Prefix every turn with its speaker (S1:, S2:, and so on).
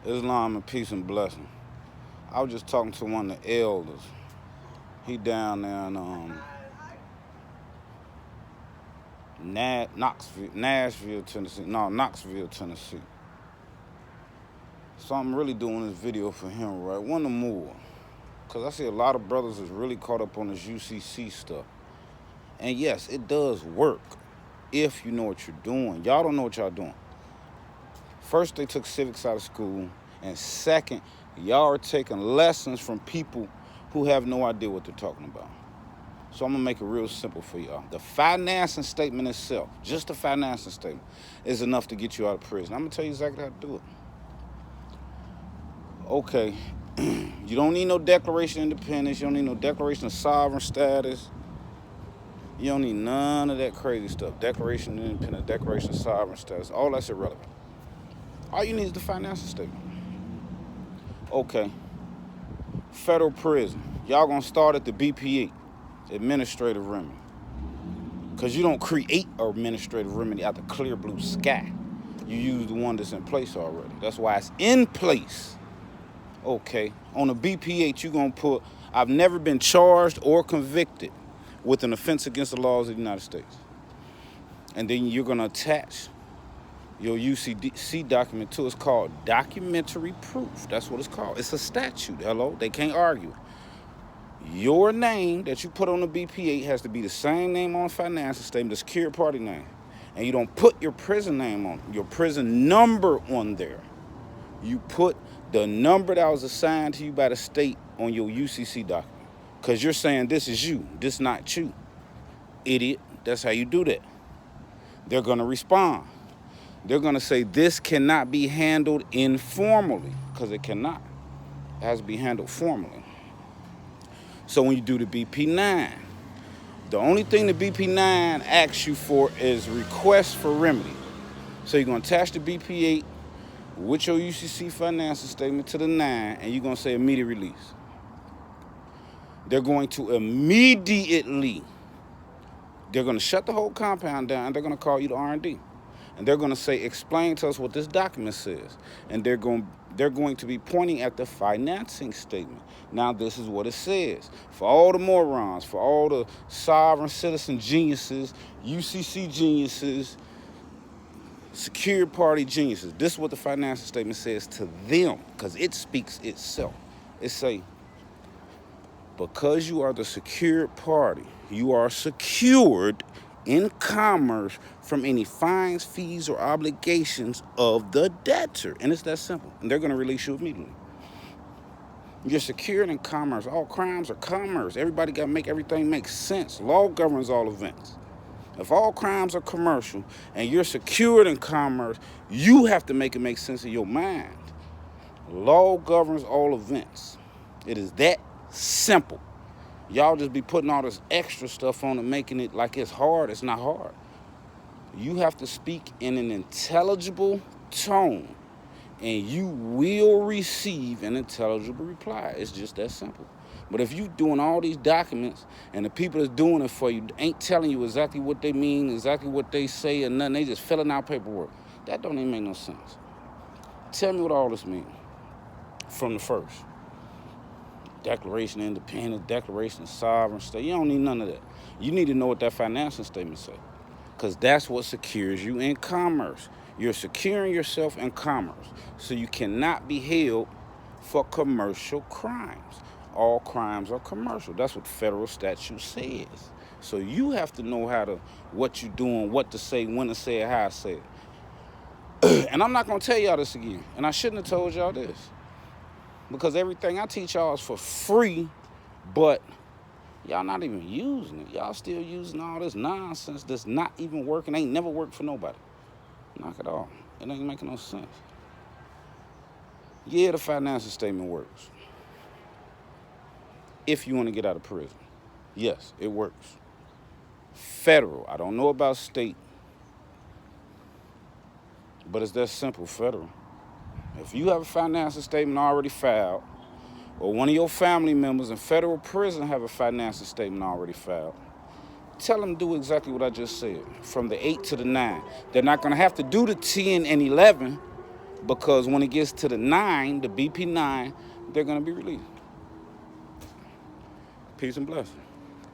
S1: Islam and peace and blessing. I was just talking to one of the elders. He down there in Nashville, Tennessee. No, Knoxville, Tennessee. So I'm really doing this video for him, right? One or more. Because I see a lot of brothers is really caught up on this UCC stuff. And yes, it does work if you know what you're doing. Y'all don't know what y'all doing. First, they took civics out of school. And second, y'all are taking lessons from people who have no idea what they're talking about. So I'm going to make it real simple for y'all. The financing statement itself, just the financing statement, is enough to get you out of prison. I'm going to tell you exactly how to do it. Okay, you don't need no Declaration of Independence. You don't need no Declaration of Sovereign Status. You don't need none of that crazy stuff. Declaration of Independence, Declaration of Sovereign Status, all that's irrelevant. All you need is the financial statement. Okay, federal prison. Y'all gonna start at the BPA, administrative remedy. Because you don't create an administrative remedy out the clear blue sky. You use the one that's in place already. That's why it's in place. Okay, on the BPH, you're gonna put, I've never been charged or convicted with an offense against the laws of the United States. And then you're gonna attach your UCC document to. It's called documentary proof. That's what it's called. It's a statute. Hello, they can't argue. Your name that you put on the BPA has to be the same name on the financial statement, the secured party name. And you don't put your prison name on, your prison number on there. You put the number that was assigned to you by the state on your UCC document. Because you're saying this is you, this not you. Idiot, that's how you do that. They're gonna respond. They're gonna say this cannot be handled informally, because it cannot. It has to be handled formally. So when you do the BP9, the only thing the BP9 asks you for is request for remedy. So you're gonna attach the BP8 with your UCC financial statement to the 9, and you're gonna say immediate release. They're going to immediately, they're gonna shut the whole compound down, and they're gonna call you to R&D. And they're gonna say, explain to us what this document says. And they're going to be pointing at the financing statement. Now, this is what it says. For all the morons, for all the sovereign citizen geniuses, UCC geniuses, secured party geniuses, this is what the financial statement says to them, because it speaks itself. It say, because you are the secured party, you are secured in commerce from any fines, fees, or obligations of the debtor. And it's that simple. And they're going to release you immediately. You're secured in commerce. All crimes are commerce. Everybody got to make everything make sense. Law governs all events. If all crimes are commercial and you're secured in commerce, you have to make it make sense in your mind. Law governs all events. It is that simple. Y'all just be putting all this extra stuff on it, making it like it's hard. It's not hard. You have to speak in an intelligible tone, and you will receive an intelligible reply. It's just that simple. But if you doing all these documents, and the people that's doing it for you ain't telling you exactly what they mean, exactly what they say, or nothing, they just filling out paperwork, that don't even make no sense. Tell me what all this means from the first. Declaration of Independence, Declaration of Sovereign State. You don't need none of that. You need to know what that financial statement says, because that's what secures you in commerce. You're securing yourself in commerce, so you cannot be held for commercial crimes. All crimes are commercial. That's what federal statute says. So you have to know what you're doing, what to say, when to say it, how to say it. And I'm not going to tell y'all this again, and I shouldn't have told y'all this, because everything I teach y'all is for free, but y'all not even using it. Y'all still using all this nonsense that's not even working, ain't never worked for nobody. Knock it off. It ain't making no sense. Yeah, the financial statement works. If you want to get out of prison. Yes, it works. Federal. I don't know about state, but it's that simple, federal. If you have a financial statement already filed, or one of your family members in federal prison have a financial statement already filed, tell them to do exactly what I just said, from the 8 to the 9. They're not going to have to do the 10 and 11, because when it gets to the 9, the BP9, they're going to be released. Peace and blessings.